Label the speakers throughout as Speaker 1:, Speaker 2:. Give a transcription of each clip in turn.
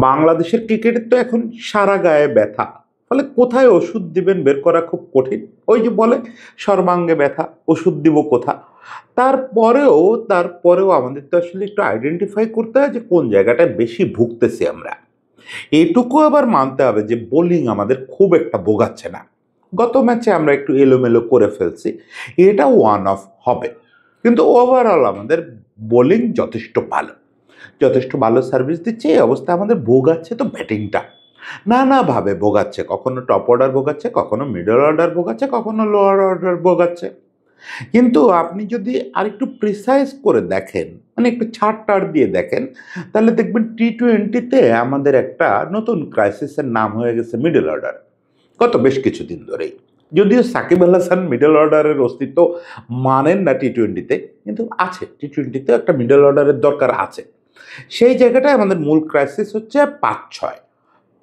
Speaker 1: বাংলাদেশের ক্রিকেটের তো এখন সারা গায়ে ব্যথা, ফলে কোথায় ওষুধ দিবেন বের করা খুব কঠিন। ওই যে বলে সর্বাঙ্গে ব্যথা, ওষুধ দিব কোথা। তারপরেও আমাদের তো আসলে একটু আইডেন্টিফাই করতে হয় যে কোন জায়গাটায় বেশি ভুগতেছি আমরা। এটুকু আবার মানতে হবে যে বোলিং আমাদের খুব একটা ভোগাচ্ছে না। গত ম্যাচে আমরা একটু এলোমেলো করে ফেলছি, এটা ওয়ান অফ হবে, কিন্তু ওভারঅল আমাদের বোলিং যথেষ্ট ভালো সার্ভিস দিচ্ছে। এই অবস্থায় আমাদের ভোগাচ্ছে তো ব্যাটিংটা নানাভাবে ভোগাচ্ছে, কখনো টপ অর্ডার ভোগাচ্ছে, কখনো মিডল অর্ডার ভোগাচ্ছে, কখনো লোয়ার অর্ডার ভোগাচ্ছে। কিন্তু আপনি যদি আরেকটু প্রিসাইজ করে দেখেন, মানে একটু ছাড় দিয়ে দেখেন, তাহলে দেখবেন টি-20-তে আমাদের একটা নতুন ক্রাইসিসের নাম হয়ে গেছে মিডল অর্ডার, গত বেশ কিছুদিন ধরেই। যদিও সাকিব আল হাসান মিডল অর্ডারের অস্তিত্ব মানেন না টি-20-তে, কিন্তু আছে, টি-20-তে একটা মিডল অর্ডারের দরকার আছে। সেই জায়গাটায় আমাদের মূল ক্রাইসিস হচ্ছে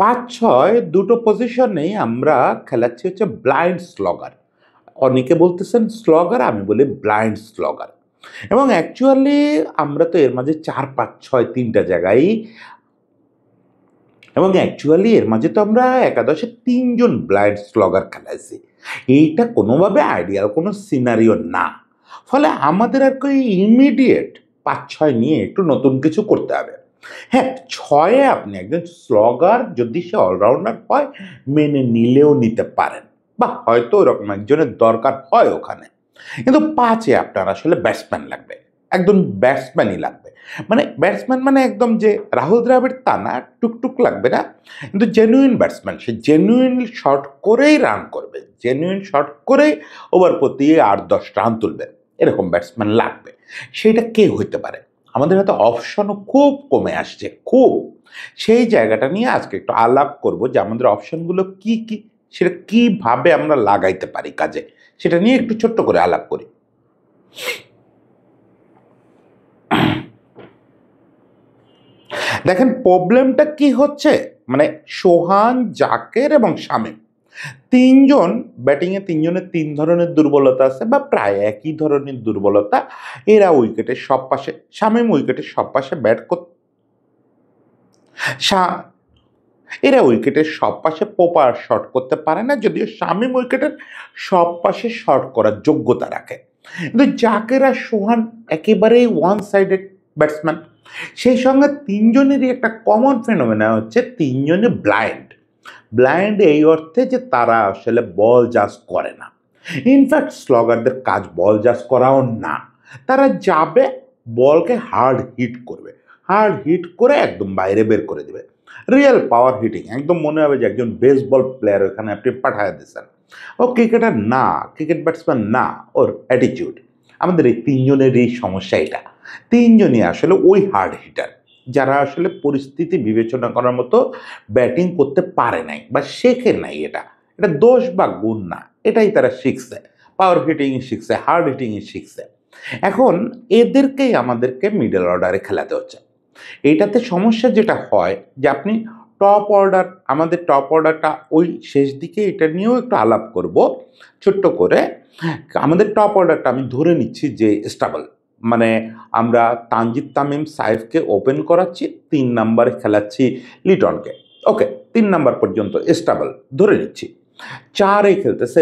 Speaker 1: 5-6 দুটো পজিশনেই আমরা খেলাচ্ছি হচ্ছে ব্লাইন্ড স্লগার। অনেকে বলতেছেন স্লগার, আমি বলি ব্লাইন্ড স্লগার। এবং অ্যাকচুয়ালি আমরা তো এর মাঝে 4-5-6 তিনটা জায়গায়, এবং অ্যাকচুয়ালি এর মাঝে তো আমরা একাদশে 3জন ব্লাইন্ড স্লগার খেলাইছি। এইটা কোনোভাবে আইডিয়াল কোনো সিনারিও না। ফলে আমাদের আর কি ইমিডিয়েট 5-6 নিয়ে একটু নতুন কিছু করতে হবে। হ্যাঁ, 6-এ আপনি একজন স্লগার যদি সে অলরাউন্ডার হয় মেনে নিলেও নিতে পারেন, বা হয়তো ওরকম একজনের দরকার হয় ওখানে। কিন্তু 5-এ আপনার আসলে ব্যাটসম্যান লাগবে, একদম ব্যাটসম্যানই লাগবে। মানে ব্যাটসম্যান মানে একদম যে রাহুল দ্রাবিড় তা না, টুকটুক লাগবে না, কিন্তু জেনুইন ব্যাটসম্যান, সে জেনুইন শট করেই রান করবে, জেনুইন শট করেই ওভার প্রতি 8-10 রান তুলবে, এরকম ব্যাটসম্যান লাগবে। সেইটা কে হইতে পারে? আমাদের হয়তো অপশনও খুব কমে আসছে, খুব। সেই জায়গাটা নিয়ে আজকে একটু আলাপ করব যে আমাদের অপশনগুলো কি কি, সেটা কিভাবে আমরা লাগাইতে পারি কাজে, সেটা নিয়ে একটু ছোট্ট করে আলাপ করি। দেখেন প্রবলেমটা কি হচ্ছে, মানে সোহান, জাকের এবং শামীম, তিনজন ব্যাটিংয়ে, তিনজনের 3 ধরনের দুর্বলতা আছে, বা প্রায় একই ধরনের দুর্বলতা। এরা উইকেটের সব পাশে, শামীম উইকেটের সব পাশে এরা উইকেটের সব পাশে প্রপার শট করতে পারে না, যদিও শামীম উইকেটের সব পাশে শট করার যোগ্যতা রাখে। কিন্তু জাকের আর সোহান একেবারেই ওয়ান সাইডেড ব্যাটসম্যান। সেই সঙ্গে তিনজনেরই একটা কমন ফেনোমেনা হচ্ছে তিনজনে ব্লাইন্ড এই অর্থে যে তারা আসলে বল জাজ করে না। ইনফ্যাক্ট স্লগারদের কাজ বল জাজ করাও না, তারা যাবে বলকে হার্ড হিট করে একদম বাইরে বের করে দেবে। রিয়েল পাওয়ার হিটিং, একদম মনে হবে যে একজন বেসবল প্লেয়ার ওখানে আপনি পাঠায় দিচ্ছেন। ও ক্রিকেটার না, ক্রিকেট ব্যাটসম্যান না, ওর অ্যাটিটিউড। আমাদের এই তিনজনেরই সমস্যা এটা, তিনজনই আসলে ওই হার্ড হিটার যারা আসলে পরিস্থিতি বিবেচনা করার মতো ব্যাটিং করতে পারে নাই বা শেখে নাই। এটা দোষ বা গুণ না, এটাই তারা শিখছে, পাওয়ার হিটিংই শিখছে, হার্ড হিটিংই শিখছে। এখন এদেরকেই আমাদেরকে মিডল অর্ডারে খেলাতে হচ্ছে। এইটাতে সমস্যা যেটা হয় যে আপনি আমাদের টপ অর্ডারটা ওই শেষ দিকে, এটা নিয়েও একটু আলাপ করব ছোট্ট করে। আমাদের টপ অর্ডারটা আমি ধরে নিচ্ছি যে স্টেবল, মানে আমরা তানজিদ তামিম সাইফকে ওপেন করাচ্ছি, 3 নম্বরে খেলাচ্ছি লিটনকে, ওকে, 3 নম্বর পর্যন্ত স্টেবল ধরে নিচ্ছি। 4-এ খেলতেছে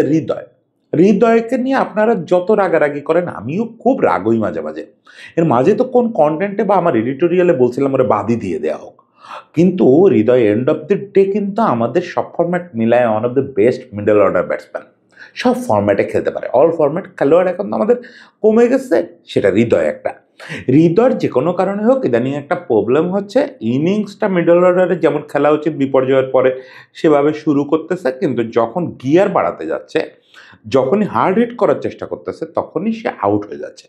Speaker 1: হৃদয়কে নিয়ে আপনারা যত রাগারাগি করেন, আমিও খুব রাগই মাঝে মাঝে। এর মাঝে তো কোন কন্টেন্টে বা আমার এডিটোরিয়ালে বলছিলাম ওরা বাদই দিয়ে দেওয়া হোক, কিন্তু হৃদয় এন্ড অফ দ্য ডে কিন্তু আমাদের সব ফরম্যাট মিলায় one of the best middle order batsman, সব ফরম্যাটে খেলতে পারে। অল ফরম্যাট খেলোয়াড় এখন তো আমাদের কমে গেছে, সেটা হৃদয়ের যে কোনো কারণে হোক ইদানিং একটা প্রবলেম হচ্ছে, ইনিংসটা মিডল অর্ডারে যেমন খেলা উচিত বিপর্যয়ের পরে সেভাবে শুরু করতেছে, কিন্তু যখন গিয়ার বাড়াতে যাচ্ছে, যখনই হার্ড হিট করার চেষ্টা করতেছে, তখনই সে আউট হয়ে যাচ্ছে।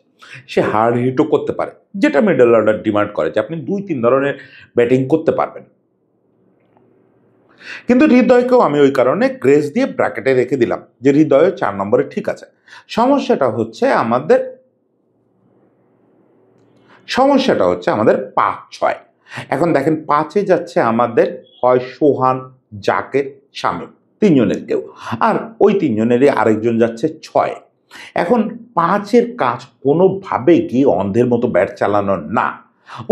Speaker 1: সে হার্ড হিটও করতে পারে, যেটা মিডল অর্ডার ডিমান্ড করে যে আপনি 2-3 ধরনের ব্যাটিং করতে পারবেন। কিন্তু হৃদয়কেও আমি ওই কারণে গ্রেস দিয়ে ব্র্যাকেটে রেখে দিলাম যে হৃদয় 4 নম্বরে ঠিক আছে। সমস্যাটা হচ্ছে আমাদের সমস্যাটা হচ্ছে আমাদের 5-6। এখন দেখেন 5-এ যাচ্ছে আমাদের হয় সোহান, জাকের, শামীম, তিনজনের কেউ, আর ওই তিনজনেরই আরেকজন যাচ্ছে 6। এখন 5-এর কাজ কোনোভাবে গিয়ে অন্ধের মতো ব্যাট চালানো না।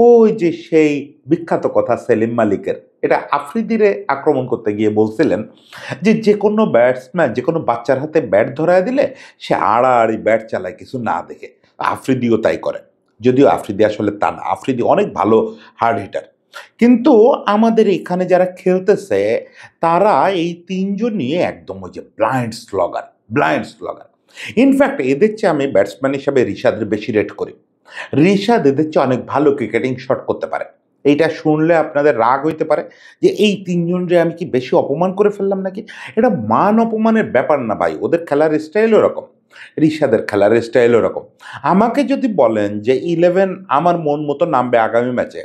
Speaker 1: ওই যে সেই বিখ্যাত কথা সেলিম মালিকের, এটা আফ্রিদিরে আক্রমণ করতে গিয়ে বলছিলেন যে যে কোনো ব্যাটসম্যান যে কোনো বাচ্চার হাতে ব্যাট ধরায় দিলে সে আড়াআড়ি ব্যাট চালায় কিছু না দেখে। আফ্রিদিও তাই করে, যদিও আফ্রিদি আসলে তা না, আফ্রিদি অনেক ভালো হার্ড হিটার। কিন্তু আমাদের এখানে যারা খেলতেছে তারা এই তিনজন নিয়ে একদম ওই যে ব্লাইন্ড স্লগার। ইনফ্যাক্ট এদের চেয়ে আমি ব্যাটসম্যান হিসাবে রিশাদের বেশি রেট করি। রিশাদ এদের চেয়ে অনেক ভালো ক্রিকেটিং শট করতে পারে। এইটা শুনলে আপনাদের রাগ হইতে পারে যে এই তিনজনরে আমি কি বেশি অপমান করে ফেললাম নাকি? এটা মান অপমানের ব্যাপার না ভাই, ওদের খেলার স্টাইল ওরকম, রিশাদের খেলার স্টাইল ওরকম। আমাকে যদি বলেন যে 11 আমার মন মতো নামবে আগামী ম্যাচে,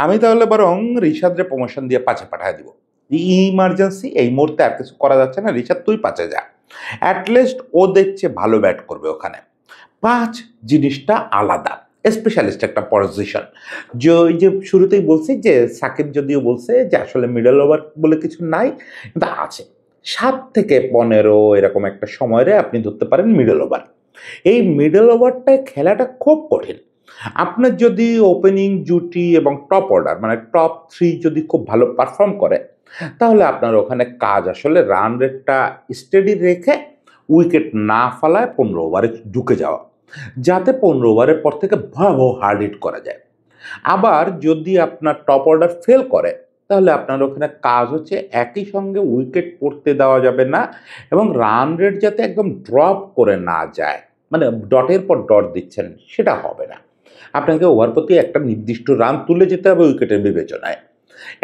Speaker 1: আমি তাহলে বরং রিশাদরে প্রমোশন দিয়ে 5-এ পাঠিয়ে দিব। ইমার্জেন্সি, এই মুহূর্তে আর কিছু করা যাচ্ছে না, রিশাদ তুই 5-এ যা, অ্যাটলিস্ট ও দেখছে ভালো ব্যাট করবে ওখানে। 5 জিনিসটা আলাদা, স্পেশালিস্ট একটা পজিশন। যে ওই যে শুরুতেই বলছি যে সাকিব যদিও বলছে যে আসলে মিডল ওভার বলে কিছু নাই, কিন্তু আছে 7 থেকে 15 এরকম একটা সময়ে আপনি ধরতে পারেন মিডল ওভার। এই মিডল ওভারটায় খেলাটা খুব কঠিন। আপনার যদি ওপেনিং জুটি এবং টপ অর্ডার মানে টপ 3 যদি খুব ভালো পারফর্ম করে, তাহলে আপনার ওখানে কাজ আসলে রান রেটটা স্টেডি রেখে উইকেট না ফালায় 15 ওভারে ঢুকে যাওয়া, যাতে 15 ওভারের পর থেকে ভয়াবহ হার্ড হিট করা যায়। আবার যদি আপনার টপ অর্ডার ফেল করে, তাহলে আপনার ওখানে কাজ হচ্ছে একই সঙ্গে উইকেট পড়তে দেওয়া যাবে না এবং রান রেট যাতে একদম ড্রপ করে না যায়, মানে ডটের পর ডট দিচ্ছেন সেটা হবে না। আপনাকে ওভার প্রতি একটা নির্দিষ্ট রান তুলে যেতে হবে উইকেটের বিবেচনায়।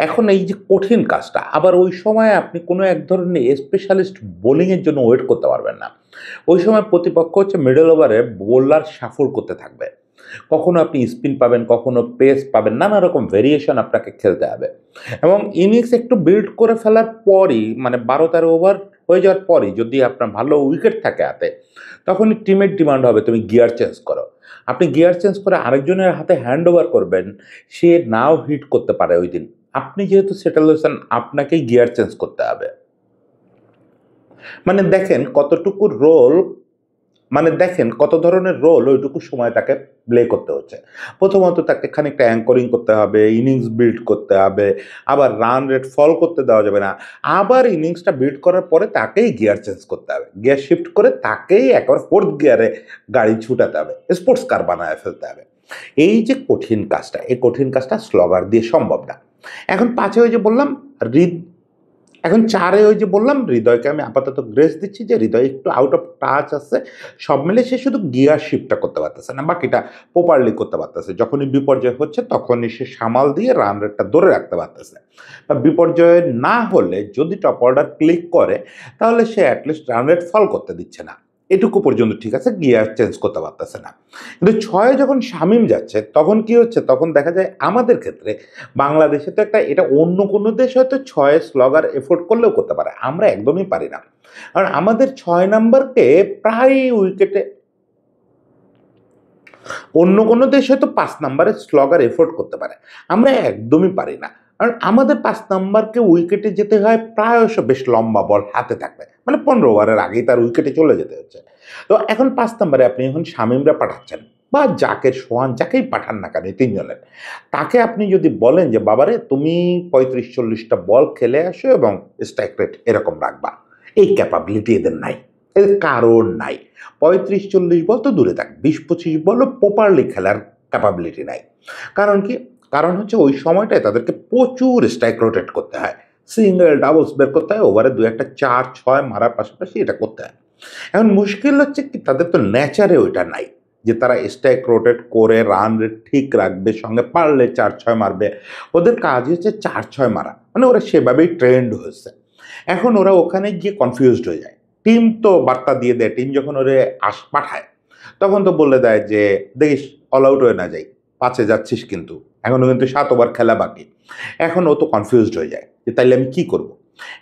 Speaker 1: এখন এই যে কঠিন কাজটা, আবার ওই সময় আপনি কোনো এক ধরনের স্পেশালিস্ট বোলিংয়ের জন্য ওয়েট করতে পারবেন না। ওই সময় প্রতিপক্ষ হচ্ছে মিডল ওভারে বোলার শাফল করতে থাকবে, কখনো আপনি স্পিন পাবেন, কখনো পেস পাবেন, নানা রকম ভেরিয়েশন আপনাকে খেলতে হবে। এবং ইনিংস একটু বিল্ড করে ফেলার পরই, মানে 12-13 ওভার হয়ে যাওয়ার পরই যদি আপনার ভালো উইকেট থাকে হাতে, তখনই টিমের ডিমান্ড হবে তুমি গিয়ার চেঞ্জ করো। আপনি গিয়ার চেঞ্জ করে আরেকজনের হাতে হ্যান্ড ওভার করবেন, সে নাও হিট করতে পারে ওই দিন। আপনি যেহেতু সেটেল হয়েছেন, আপনাকেই গিয়ার চেঞ্জ করতে হবে। মানে দেখেন কতটুকু রোল, মানে দেখেন কত ধরনের রোল ওইটুকু সময় তাকে প্লে করতে হচ্ছে। প্রথমত তাকে খানিকটা অ্যাঙ্করিং করতে হবে, ইনিংস বিল্ড করতে হবে, আবার রান রেট ফল করতে দেওয়া যাবে না, আবার ইনিংসটা বিল্ড করার পরে তাকেই গিয়ার চেঞ্জ করতে হবে, গিয়ার শিফট করে তাকেই একবার 4th গিয়ারে গাড়ি ছুটাতে হবে, স্পোর্টস কার বানায় ফেলতে হবে। এই যে কঠিন কাজটা, এই কঠিন কাজটা স্লগার দিয়ে সম্ভব না। এখন 5-এ ওই যে বললাম এখন 4-এ ওই যে বললাম হৃদয়কে আমি আপাতত গ্রেস দিচ্ছি যে হৃদয় একটু আউট অফ টাচ আছে, সব মিলে সে শুধু গিয়ার শিফটটা করতে পারতেছে না, বাকিটা প্রপারলি করতে পারতেছে। যখনই বিপর্যয় হচ্ছে তখনই সে সামাল দিয়ে রান রেটটা ধরে রাখতে পারতেছে, বা বিপর্যয় না হলে যদি টপ অর্ডার ক্লিক করে তাহলে সে অ্যাটলিস্ট রান রেট ফল করতে দিচ্ছে না, এটুকু পর্যন্ত ঠিক আছে, গিয়ার চেঞ্জ করতে পারতেছে না। কিন্তু 6-এ যখন শামীম যাচ্ছে তখন কি হচ্ছে, তখন দেখা যায় আমাদের ক্ষেত্রে বাংলাদেশে তো একটা, এটা অন্য কোনো দেশ হয়তো 6-এ স্লগার এফোর্ড করলেও করতে পারে, আমরা একদমই পারি না। কারণ আমাদের 6 নাম্বারকে প্রায় উইকেটে, অন্য কোনো দেশ হয়তো 5 নাম্বারে স্লগার এফোর্ড করতে পারে, আমরা একদমই পারি না। কারণ আমাদের 5 নাম্বারকে উইকেটে যেতে হয় প্রায়শ বেশ লম্বা বল হাতে থাকবে, মানে 15 ওভারের আগেই তার উইকেটে চলে যেতে হচ্ছে। তো এখন 5 নাম্বারে আপনি এখন শামীমরা পাঠাচ্ছেন বা জাকের, সোহান, যাকেই পাঠান না কেন এই তিনজনের, তাকে আপনি যদি বলেন যে বাবারে তুমি 35-40টা বল খেলে আসো এবং স্ট্রাইক রেট এরকম রাখবা, এই ক্যাপাবিলিটি এদের নাই, এর কারণ নাই। 35-40 বল তো দূরে থাক, 20-25 বলও প্রপারলি খেলার ক্যাপাবিলিটি নাই। কারণ কি? কারণ হচ্ছে ওই সময়টায় তাদেরকে প্রচুর স্ট্রাইক রোটেট করতে হয়, সিঙ্গেল ডাবলস বের করতে হয়, ওভারে 2-একটা 4-6 মারার পাশাপাশি এটা করতে হয়। এখন মুশকিল হচ্ছে কি, তাদের তো নেচারে ওইটা নাই যে তারা স্ট্রাইক রোটেট করে রান রেট ঠিক রাখবে, সঙ্গে পারলে 4-6 মারবে। ওদের কাজ হচ্ছে 4-6 মারা, মানে ওরা সেভাবেই ট্রেন্ড হয়েছে। এখন ওরা ওখানে গিয়ে কনফিউজড হয়ে যায়। টিম তো বার্তা দিয়ে দেয়, টিম যখন ওরে পাঠায় তখন তো বলে দেয় যে দেখিস অল আউট হয়ে না যাই, 5-এ যাচ্ছিস কিন্তু এখনও কিন্তু 7 ওভার খেলা বাকি। এখন ও তো কনফিউজড হয়ে যায় যে তাইলে আমি কি করব।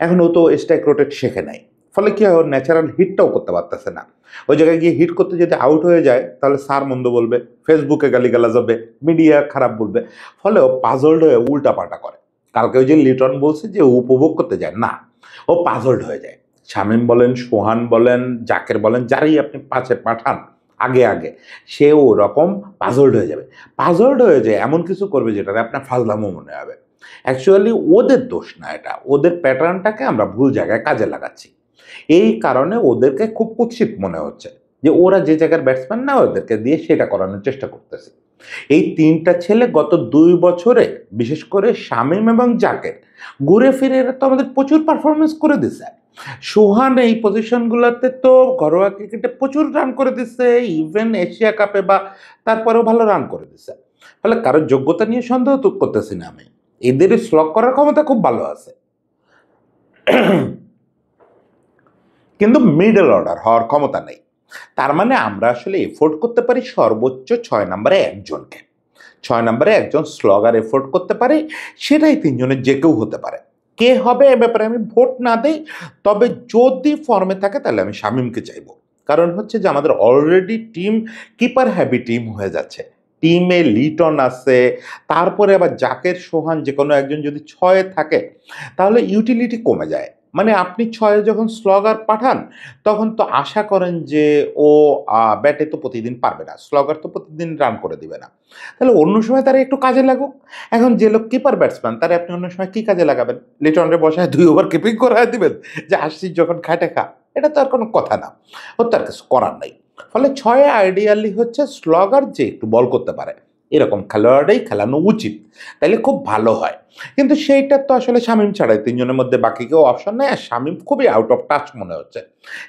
Speaker 1: এখন ও তো স্ট্রাইক রোটেট শেখে নাই, ফলে কি হয়, ওর ন্যাচারাল হিটটাও করতে পারতেছে না। ওই জায়গায় গিয়ে হিট করতে যদি আউট হয়ে যায় তাহলে স্যার মন্দ বলবে, ফেসবুকে গালিগালাজ হবে, মিডিয়া খারাপ বলবে, ফলে ও পাজলড হয়ে উল্টাপাল্টা করে। কালকে ওই যে লিটন বলছে যে ও উপভোগ করতে যায়, না, ও পাজলড হয়ে যায়। শামীম বলেন, সোহান বলেন, জাকের বলেন, যারাই আপনি পাশে পাঠান আগে আগে, সে ওরকম পাজলড হয়ে যাবে। পাজলড হয়ে যায় এমন কিছু করবে যেটাতে আপনার ফাজলামো মনে হবে। অ্যাকচুয়ালি ওদের দোষ না, এটা ওদের প্যাটার্নটাকে আমরা ভুল জায়গায় কাজে লাগাচ্ছি। এই কারণে ওদেরকে খুব কুৎসিত মনে হচ্ছে যে ওরা যে জায়গার ব্যাটসম্যান না, ওদেরকে দিয়ে সেটা করানোর চেষ্টা করতেছে। এই তিনটা ছেলে গত 2 বছরে, বিশেষ করে শামীম এবং জাকের, ঘুরে ফিরে এরা তো আমাদের প্রচুর পারফরমেন্স করে দিছে। সোহান এই পজিশনগুলোতে তো ঘরোয়া ক্রিকেটে প্রচুর রান করে দিচ্ছে, ইভেন এশিয়া কাপে বা তারপরেও ভালো রান করে দিচ্ছে। ফলে কারোর যোগ্যতা নিয়ে সন্দেহ তো করতেছি না আমি, এদের স্লক করার ক্ষমতা খুব ভালো আছে। কিন্তু মিডল অর্ডার হওয়ার ক্ষমতা নেই। তার মানে আমরা আসলে এফোর্ড করতে পারি সর্বোচ্চ 6 নম্বরে একজনকে। 6 নম্বরে একজন স্লগার এফোর্ড করতে পারে, সেটাই 3 জনের যে কেউ হতে পারে। কে হবে এ ব্যাপারে আমি ভোট না দেই, তবে যদি ফর্মে থাকে তাহলে আমি শামীমকে চাইবো। কারণ হচ্ছে যে আমাদের already team keeper heavy team হয়ে যাচ্ছে। টিমে লিটন আছে, তারপরে আবার জাকের, সোহান, যে কোনো একজন যদি 6-এ থাকে তাহলে ইউটিলিটি কমে যায়। মানে আপনি 6-এ যখন স্লগার পাঠান তখন তো আশা করেন যে ও ব্যাটে তো প্রতিদিন পারবে না, স্লগার তো প্রতিদিন রান করে দিবে না, তাহলে অন্য সময় তারা একটু কাজে লাগুক। এখন যে লোক কিপার ব্যাটসম্যান তারা আপনি অন্য সময় কি কাজে লাগাবেন? লিটনরে বসায় 2 ওভার কিপিং করায় দিবেন যে আসছিস যখন খাটে খা? এটা তো আর কোনো কথা না, ওর তো আর কিছু করার নাই। ফলে 6-এ আইডিয়ালি হচ্ছে স্লগার যে একটু বল করতে পারে এরকম খেলোয়াড়ই খেলানো উচিত, তাইলে খুব ভালো হয়। কিন্তু সেইটা তো আসলে শামীম ছাড়াই 3 জনের মধ্যে বাকি কেউ অপশন নেই, আর শামীম খুবই আউট অফ টাচ মনে হচ্ছে।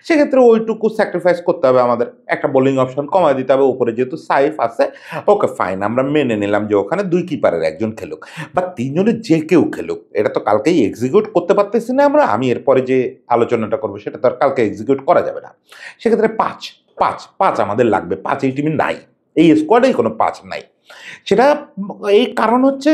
Speaker 1: সেক্ষেত্রে ওইটুকু স্যাক্রিফাইস করতে হবে আমাদের, একটা বোলিং অপশন কমায় দিতে হবে। উপরে যেহেতু সাইফ আছে, ওকে ফাইন, আমরা মেনে নিলাম যে ওখানে 2 কিপারের একজন খেলুক বা 3 জনের যে কেউ খেলুক। এটা তো কালকেই এক্সিকিউট করতে পারতেছি না আমরা, আমি এরপরে যে আলোচনাটা করবো সেটা তো আর কালকে এক্সিকিউট করা যাবে না। সেক্ষেত্রে পাঁচ পাঁচ পাঁচ আমাদের লাগবে, 5 এই টিমে নাই, এই স্কোয়াডেই কোনো 5 নাই। সেটা এই কারণ হচ্ছে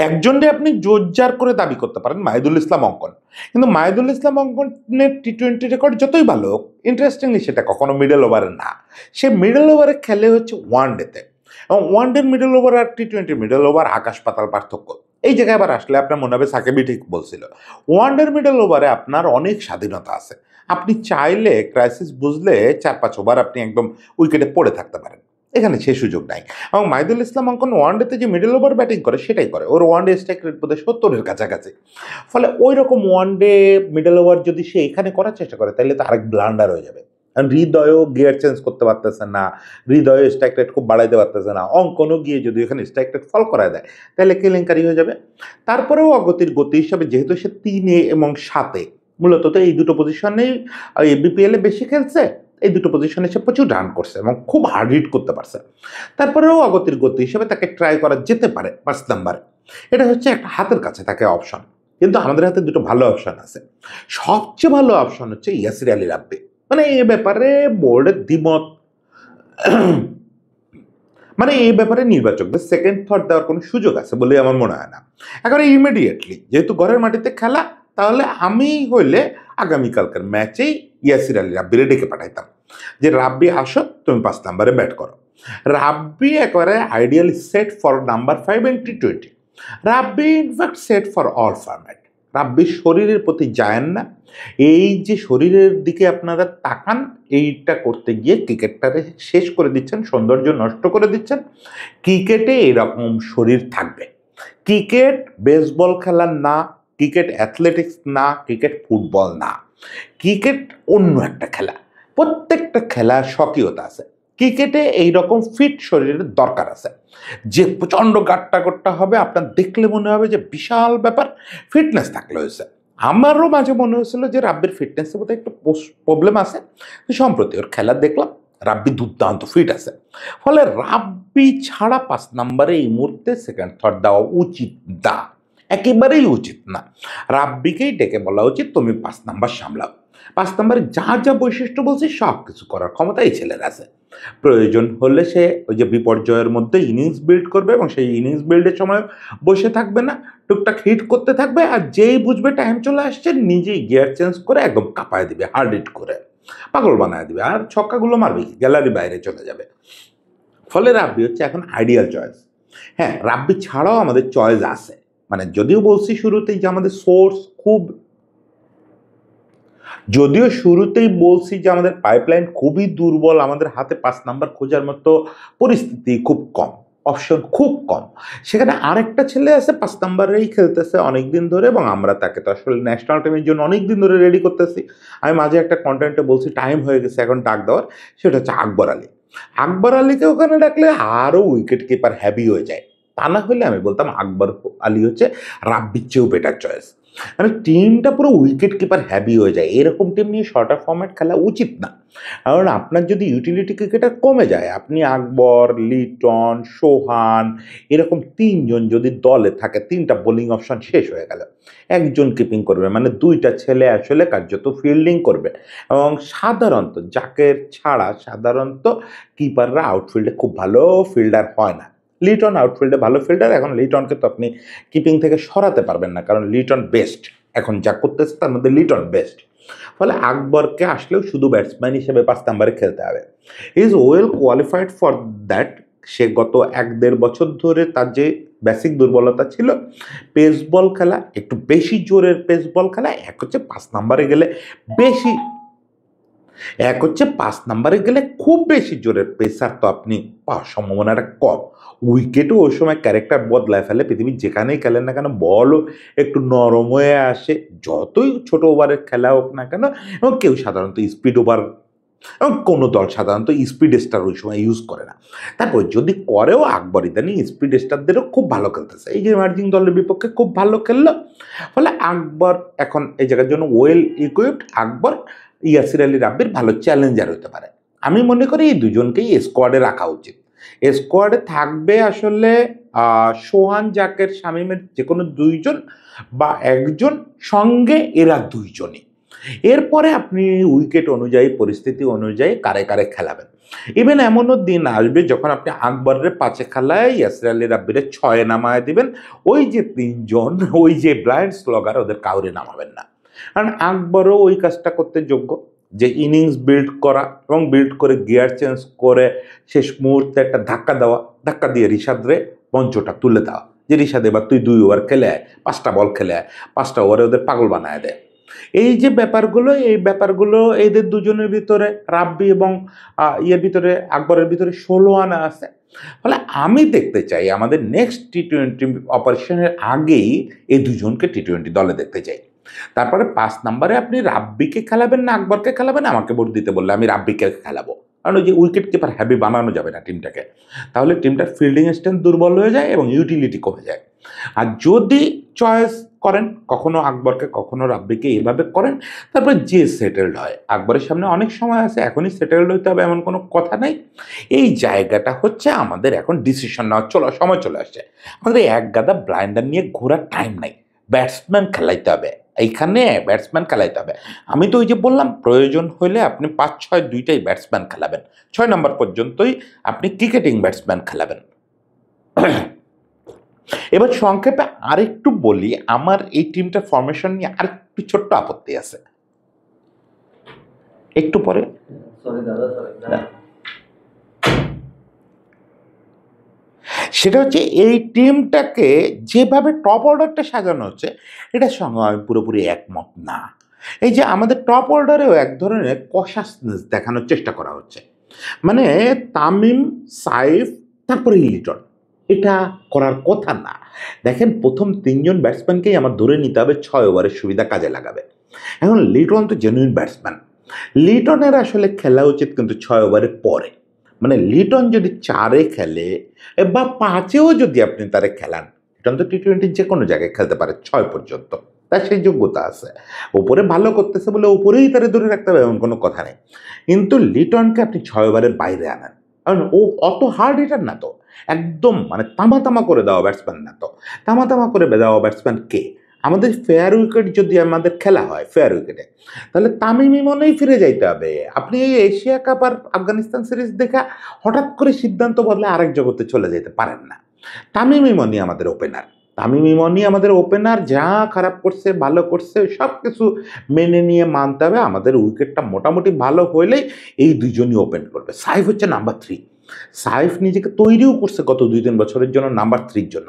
Speaker 1: একজনকে আপনি জোরজার করে দাবি করতে পারেন মাহিদুল ইসলাম অঙ্কন, কিন্তু মাহিদুল ইসলাম অঙ্কনের টি-20 রেকর্ড যতই ভালো হোক, ইন্টারেস্টিংলি সেটা কখনো মিডল ওভারে না। সে মিডল ওভারে খেলে হচ্ছে ওয়ানডেতে, এবং ওয়ানডের মিডল ওভার আর টি-20 মিডল ওভার আকাশ পাতাল পার্থক্য। এই জায়গায় আবার আসলে আপনার মনে হবে সাকিবই ঠিক বলছিল, ওয়ানডের মিডল ওভারে আপনার অনেক স্বাধীনতা আছে। আপনি চাইলে ক্রাইসিস বুঝলে 4-5 ওভার আপনি একদম উইকেটে পড়ে থাকতে পারেন, এখানে সে সুযোগ নাই। এবং মাহিদুল ইসলাম অঙ্কন ওয়ানডেতে যে মিডল ওভার ব্যাটিং করে সেটাই করে, ওর ওয়ানডে স্ট্রাইক রেট বোধহয় 70-এর কাছাকাছি। ফলে ওই রকম ওয়ানডে মিডল ওভার যদি সে এখানে করার চেষ্টা করে তাহলে তো আরেক ব্লান্ডার হয়ে যাবে। কারণ হৃদয়ও গিয়ার চেঞ্জ করতে পারতেছে না, হৃদয় স্ট্রাইক রেট খুব বাড়াইতে পারতেছে না, অঙ্কনও গিয়ে যদি এখানে স্ট্রাইক রেট ফল করায় দেয় তাহলে কেলেঙ্কারি হয়ে যাবে। তারপরেও অগতির গতি হিসাবে যেহেতু সে 3-এ এবং 7-এ মূলত তো এই দুটো পজিশনেই বিপিএলে বেশি খেলছে, এই দুটো পজিশনে সে প্রচুর রান করছে এবং খুব হার্ড হিট করতে পারছে। তারপরেও অগতির গতি হিসেবে তাকে ট্রাই করা যেতে পারে 5 নম্বরে, এটা হচ্ছে একটা হাতের কাছে থাকে অপশন। কিন্তু আমাদের হাতে দুটো ভালো অপশন আছে। সবচেয়ে ভালো অপশন হচ্ছে ইয়াসির আলী রাব্বি। মানে এই ব্যাপারে বোর্ডের দ্বিমত, মানে এই ব্যাপারে নির্বাচকদের সেকেন্ড থট দেওয়ার কোনো সুযোগ আছে বলে আমার মনে হয় না। একেবারে ইমিডিয়েটলি যেহেতু ঘরের মাটিতে খেলা, তাহলে আমি হইলে আগামীকালকার ম্যাচেই ইয়াসির আলী রাব্বিরে ডেকে পাঠাইতাম যে রাব্বি আসো, তুমি 5 নম্বরে ব্যাট করো। রাব্বি একেবারে ideally set for number 5 and টি-20। Rabbi in fact set for all format. রাব্বির শরীরের প্রতি যায়েন না, এই যে শরীরের দিকে আপনারা তাকান, এইটা করতে গিয়ে ক্রিকেটটারে শেষ করে দিচ্ছেন, সৌন্দর্য নষ্ট করে দিচ্ছেন। ক্রিকেটে এরকম শরীর থাকবে। ক্রিকেট বেসবল খেলার না, ক্রিকেট অ্যাথলেটিক্স না, ক্রিকেট ফুটবল না, ক্রিকেট অন্য একটা খেলা। প্রত্যেকটা খেলার স্বকীয়তা আছে। ক্রিকেটে এইরকম ফিট শরীরের দরকার আছে, যে প্রচণ্ড গাট্টা গোট্টা হবে, আপনার দেখলে মনে হবে যে বিশাল ব্যাপার, ফিটনেস থাকলে হয়েছে। আমারও মাঝে মনে হয়েছিল যে রাব্বির ফিটনেসের বোধহয় একটু প্রবলেম আছে, সম্প্রতি ওর খেলা দেখলাম রাব্বি দুর্দান্ত ফিট আছে। ফলে রাব্বি ছাড়া 5 নম্বরে এই মুহূর্তে সেকেন্ড থট দেওয়া উচিত না, একেবারেই উচিত না। রাব্বিকেই ডেকে বলা উচিত তুমি 5 নম্বর সামলাও। 5 নম্বরে যা যা বৈশিষ্ট্য বলছি সব কিছু করার ক্ষমতা এই ছেলের আছে। প্রয়োজন হলে সে ওই যে বিপর্যয়ের মধ্যে ইনিংস বিল্ড করবে এবং সেই ইনিংস বিল্ডের সময় বসে থাকবে না, টুকটাক হিট করতে থাকবে, আর যেই বুঝবে টাইম চলে আসছে নিজেই গিয়ার চেঞ্জ করে একদম কাঁপায় দিবে, হার্ড হিট করে পাগল বানায় দিবে, আর ছক্কাগুলো মারবে গ্যালারি বাইরে চলে যাবে। ফলে রাব্বি হচ্ছে এখন আইডিয়াল চয়েস। হ্যাঁ, রাব্বি ছাড়াও আমাদের চয়েস আছে, মানে যদিও বলছি শুরুতেই যে আমাদের সোর্স খুব, যদিও শুরুতেই বলছি যে আমাদের পাইপলাইন খুবই দুর্বল, আমাদের হাতে 5 নাম্বার খোঁজার মতো পরিস্থিতি খুব কম, অপশন খুব কম। সেখানে আরেকটা ছেলে আছে 5 নাম্বারেই খেলতেছে অনেকদিন ধরে, এবং আমরা তাকে তো আসলে ন্যাশনাল টিমের জন্য অনেকদিন ধরে রেডি করতেছি। আমি মাঝে একটা কন্টেন্টে বলছি টাইম হয়ে গেছে এখন ডাক দেওয়ার, সেটা হচ্ছে আকবর আলী। আকবর আলীকে ওখানে ডাকলে আরও উইকেট কিপার হ্যাভি হয়ে যায়। তা না হলে আমি বলতাম আকবর আলী হচ্ছে রাব্বির চেয়েও বেটার চয়েস। মানে টিমটা পুরো উইকেট কিপার হ্যাভি হয়ে যায়, এরকম টিম নিয়ে শর্টার ফরম্যাট খেলা উচিত না। কারণ আপনার যদি ইউটিলিটি ক্রিকেটার কমে যায়, আপনি আকবর, লিটন, সোহান এরকম 3 জন যদি দলে থাকে, 3টা বোলিং অপশন শেষ হয়ে গেল, একজন কিপিং করবে, মানে 2টা ছেলে আসলে কার্যত ফিল্ডিং করবে। এবং সাধারণত জাকের ছাড়া সাধারণত কিপাররা আউটফিল্ডে খুব ভালো ফিল্ডার হয় না। লিটন আউটফিল্ডে ভালো ফিল্ডার, এখন লিটনকে তো আপনি কিপিং থেকে সরাতে পারবেন না, কারণ লিটন বেস্ট, এখন যা করতেছে তার মধ্যে লিটন বেস্ট। ফলে আকবরকে আসলেও শুধু ব্যাটসম্যান হিসেবে 5 নম্বরে খেলতে হবে। Is well qualified for that. সে গত 1-1.5 বছর ধরে তার যে বেসিক দুর্বলতা ছিল, পেস বল খেলা, একটু বেশি জোরের পেস বল খেলা, এক হচ্ছে 5 নম্বরে গেলে বেশি, এক হচ্ছে 5 নম্বরে গেলে খুব বেশি জোরের পেসার তো আপনি পাওয়ার সম্ভাবনাটা কম। উইকেটও ওই সময় ক্যারেক্টার বদলায় ফেলে, পৃথিবীর যেখানেই খেলেন না কেন বলও একটু নরম হয়ে আসে, যতই ছোট ওভারের খেলা হোক না কেন। এবং কেউ সাধারণত স্পিড ওভার, এবং কোনো দল সাধারণত স্পিড স্টার ওই সময় ইউজ করে না। তারপর যদি করেও, আকবর ইদানিং স্পিড স্টারদেরও খুব ভালো খেলতেছে, এই যে এমার্জিং দলের বিপক্ষে খুব ভালো খেললো। ফলে আকবর এখন এই জায়গার জন্য ওয়েল ইকুইপড। আকবর ইয়াসির আলী রাব্বির ভালো চ্যালেঞ্জার হতে পারে। আমি মনে করি এই দুজনকেই স্কোয়াডে রাখা উচিত। স্কোয়াডে থাকবে আসলে সোহান, জাকের, শামীমের যে কোনো 2 জন বা 1 জন, সঙ্গে এরা 2 জনই। এরপরে আপনি উইকেট অনুযায়ী, পরিস্থিতি অনুযায়ী কারে কারে খেলাবেন। ইভেন এমনও দিন আসবে যখন আপনি আকবরের 5-এ খেলায় ইয়াসির আলী রাব্বিরের 6-এ নামায় দিবেন, ওই যে 3 জন, ওই যে ব্লাইন্ড স্লগার, ওদের কাউরে নামাবেন না। কারণ আকবরও ওই কাজটা করতে যোগ্য, যে ইনিংস বিল্ড করা এবং বিল্ড করে গিয়ার চেঞ্জ করে শেষ মুহূর্তে একটা ধাক্কা দেওয়া, ধাক্কা দিয়ে রিশাদরে মঞ্চটা তুলে দেওয়া, যে রিশাদ এবার তুই 2 ওভার খেলে আয়, 5টা বল খেলে আয়, 5টা ওভারে ওদের পাগল বানায় দেয়। এই যে ব্যাপারগুলো, এই ব্যাপারগুলো এদের দুজনের ভিতরে, রাব্বি এবং ইয়ের ভিতরে, আকবরের ভিতরে 16 আনা আছে। ফলে আমি দেখতে চাই আমাদের নেক্সট টি-20 অপারেশনের আগেই এই দুজনকে টি-20 দলে দেখতে চাই। তারপরে 5 নম্বরে আপনি রাব্বিকে খেলাবেন না আকবরকে খেলাবেন, আমাকে ভোট দিতে বললে আমি রাব্বিকে খেলাবো। কারণ ওই যে উইকেট কিপার হ্যাভি বানানো যাবে না টিমটাকে, তাহলে টিমটার ফিল্ডিং স্ট্রেংথ দুর্বল হয়ে যায় এবং ইউটিলিটি কমে যায়। আর যদি চয়েস করেন কখনো আকবরকে কখনো রাব্বিকে, এভাবে করেন, তারপরে যে সেটেলড হয়। আকবরের সামনে অনেক সময় আছে, এখনই সেটেলড হইতে হবে এমন কোনো কথা নেই। এই জায়গাটা হচ্ছে আমাদের এখন ডিসিশন নেওয়ার সময় চলে আসছে। আমাদের এক গাদা ব্লাইন্ডার নিয়ে ঘোরার টাইম নাই, ব্যাটসম্যান খেলাইতে হবে, এইখানে ব্যাটসম্যান খেলাইতে হবে। আমি তো ওই যে বললাম, প্রয়োজন হলে আপনি 5-6 2টাই ব্যাটসম্যান খেলাবেন, 6 নম্বর পর্যন্তই আপনি ক্রিকেটিং ব্যাটসম্যান খেলাবেন। এবার সংক্ষেপে আরেকটু বলি, আমার এই টিমটার ফরমেশন নিয়ে আরেকটু ছোট্ট আপত্তি আছে, একটু পরে। সেটা হচ্ছে এই টিমটাকে যেভাবে টপ অর্ডারটা সাজানো হচ্ছে, এটার সঙ্গে আমি পুরোপুরি একমত না। এই যে আমাদের টপ অর্ডারেও এক ধরনের কশাসনেস দেখানোর চেষ্টা করা হচ্ছে, মানে তামিম, সাইফ, তারপরে লিটন, এটা করার কথা না। দেখেন, প্রথম 3 জন ব্যাটসম্যানকেই আমার ধরে নিতে হবে 6 ওভারের সুবিধা কাজে লাগাবে। এখন লিটন তো জেনুইন ব্যাটসম্যান, লিটনের আসলে খেলা উচিত কিন্তু 6 ওভারের পরে। মানে লিটন যদি 4-এ খেলে বা 5-এও যদি আপনি তারে খেলান, লিটন তো টি-20 যে কোনো জায়গায় খেলতে পারে 6 পর্যন্ত, তার সেই যোগ্যতা আছে। ওপরে ভালো করতেছে বলে ওপরেই তারে ধরে রাখতে হবে এমন কোনো কথা নেই, কিন্তু লিটনকে আপনি 6 ওভারের বাইরে আনেন, কারণ ও অত হার্ড হিটার না তো, একদম মানে তামা তামা করে দেওয়া ব্যাটসম্যান না তো। তামা তামা করে দেওয়া ব্যাটসম্যান কে? আমাদের ফেয়ার উইকেট যদি আমাদের খেলা হয় ফেয়ার উইকেটে, তাহলে তামিম ইমনেই ফিরে যাইতে হবে। আপনি এই এশিয়া কাপ আর আফগানিস্তান সিরিজ দেখা হঠাৎ করে সিদ্ধান্ত বদলে আরেক জগতে চলে যেতে পারেন না। তামিম ইমনই আমাদের ওপেনার। তামিম ইমনই আমাদের ওপেনার, যা খারাপ করছে ভালো করছে সব কিছু মেনে নিয়ে মানতে হবে। আমাদের উইকেটটা মোটামুটি ভালো হইলেই এই দুজনই ওপেন করবে। সাইফ হচ্ছে নাম্বার 3। সাইফ নিজেকে তৈরিও করছে গত 2-3 বছরের জন্য নাম্বার 3-র জন্য।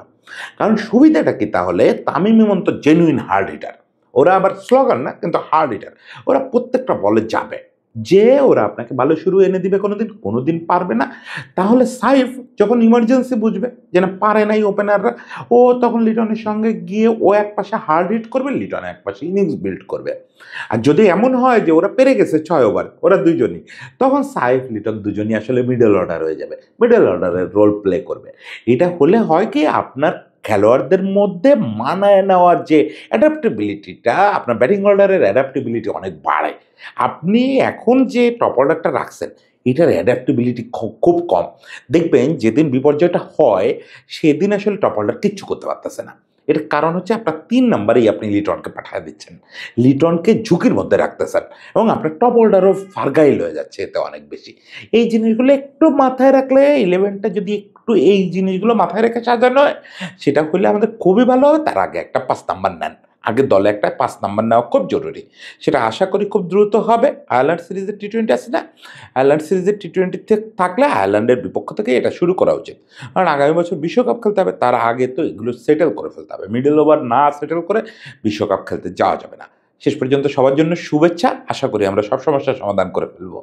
Speaker 1: কারণ সুবিধাটা কি তাহলে, তামিম ইমন তো জেনুইন হার্ড হিটার। ওরা আবার স্লোগান না, কিন্তু হার্ড হিটার। ওরা প্রত্যেকটা বলে যাবে, যে ওরা আপনাকে ভালো শুরু এনে দিবে কোনোদিন পারবে না। তাহলে সাইফ যখন ইমার্জেন্সি বুঝবে যে না পারে নাই ওপেনাররা, ও তখন লিটনের সঙ্গে গিয়ে ও এক পাশে হার্ড হিট করবে, লিটন এক পাশে ইনিংস বিল্ড করবে। আর যদি এমন হয় যে ওরা পেরে গেছে 6 ওভার, ওরা দুজনই, তখন সাইফ লিটন দুজনই আসলে মিডল অর্ডার হয়ে যাবে, মিডল অর্ডারের রোল প্লে করবে। এটা হলে হয় কি, আপনার খেলোয়াড়দের মধ্যে মানায় নেওয়ার যে অ্যাডাপ্টেবিলিটিটা, আপনার ব্যাটিং অর্ডারের অ্যাডাপ্টেবিলিটি অনেক বাড়ে। আপনি এখন যে টপ অর্ডারটা রাখছেন এটার অ্যাডাপ্টেবিলিটি খুব কম। দেখবেন যেদিন বিপর্যয়টা হয় সেদিন আসলে টপ অর্ডার কিচ্ছু করতে পারতেছে না। এর কারণ হচ্ছে আপনার 3 নম্বরেই আপনি লিটনকে পাঠিয়ে দিচ্ছেন, লিটনকে ঝুঁকির মধ্যে রাখতেছেন, এবং আপনার টপ অর্ডারও ফারগাইল হয়ে যাচ্ছে এতে অনেক বেশি। এই জিনিসগুলো একটু মাথায় রাখলে, ইলেভেনটা যদি একটু এই জিনিসগুলো মাথায় রেখে সাজানো হয়, সেটা হলে আমাদের খুবই ভালো হবে। তার আগে একটা 5 নাম্বার নেন, আগে দলে একটা 5 নাম্বার নেওয়া খুব জরুরি। সেটা আশা করি খুব দ্রুত হবে। আয়ারল্যান্ড সিরিজের টি-20 আছে না, আয়ারল্যান্ড সিরিজের টি-20 থাকলে আয়ারল্যান্ডের বিপক্ষ থেকে এটা শুরু করা উচিত। কারণ আগামী বছর বিশ্বকাপ খেলতে হবে, তার আগে তো এগুলো সেটেল করে ফেলতে হবে। মিডল ওভার না সেটেল করে বিশ্বকাপ খেলতে যাওয়া যাবে না। শেষ পর্যন্ত সবার জন্য শুভেচ্ছা। আশা করি আমরা সব সমস্যার সমাধান করে ফেলব।